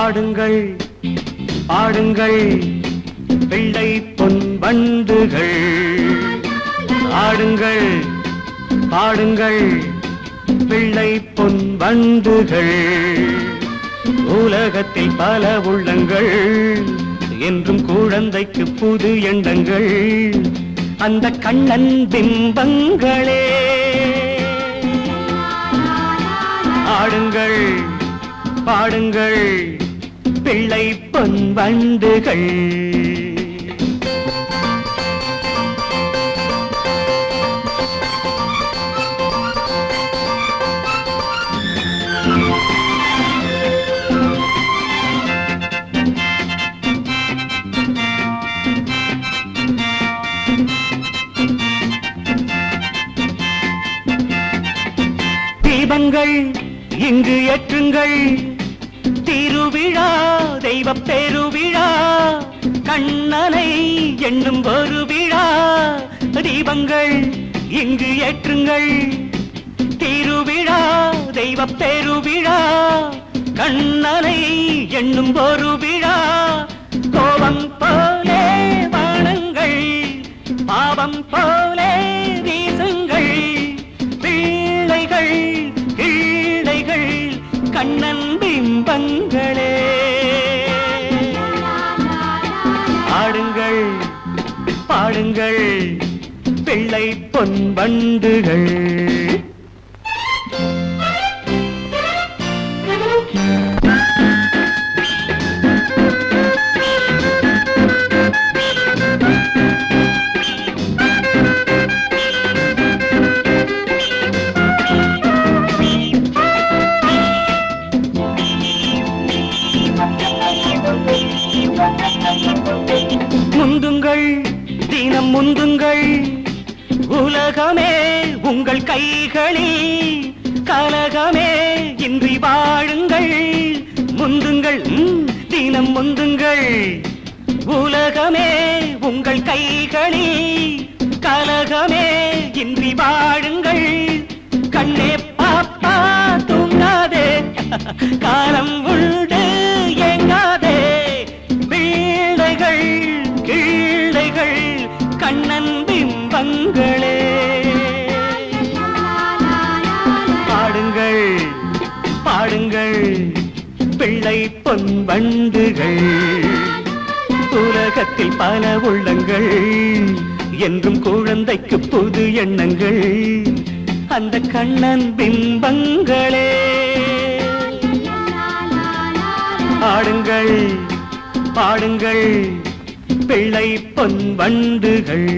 ஆடுங்கள் ஆடுங்கள் பிள்ளை பொன் வண்டுகள், ஆடுங்கள் பாடுங்கள் பிள்ளை பொன் வண்டுகள். உலகத்தில் பல உள்ளங்கள், என்றும் குழந்தைக்கு புது எண்ணங்கள், அந்த கண்ணன் பிம்பங்களே. ஆடுங்கள் பாடுங்கள் பிள்ளை பொன் வண்டுகள். தீபங்கள் இங்கு ஏற்றுங்கள், திருவிழா தெய்வ பெருவிழா, கண்ணனை என்னும் ஒரு விழா. தீபங்கள் இங்கு ஏற்றுங்கள், திருவிழா தெய்வ பெருவிழா, கண்ணனை என்னும் ஒரு விழா. கோபம் போலே வானங்கள், பாவம் போலே வீசுங்கள், பிள்ளைகள் கீழைகள் கண்ணன் பிம்பங்களே. ஆடுங்கள் பாடுங்கள் பிள்ளை பொன் வண்டுகள். முந்துங்கள் தினம் முந்துங்கள், உலகமே உங்கள் கைகளில், கலகமே இன்றி வாழுங்கள். முந்துங்கள் தினம் முந்துங்கள், உலகமே உங்கள் கைகளில், கலகமே இன்றி வாழுங்கள். கண்ணே பாப்பா தூங்காதே, காலம் உண்டு ஏங்காதே, பிள்ளைகள் கீழைகள் கண்ணன் பிம்பங்களே. பாடுங்கள் பாடுங்கள் பிள்ளை பொன் வண்டுகள். உலகத்தில் பல உள்ளங்கள், என்றும் குழந்தைக்கு புது எண்ணங்கள், அந்த கண்ணன் பிம்பங்களே. ஆடுங்கள் பாடுங்கள் பிள்ளை பொன் வண்டுகள்.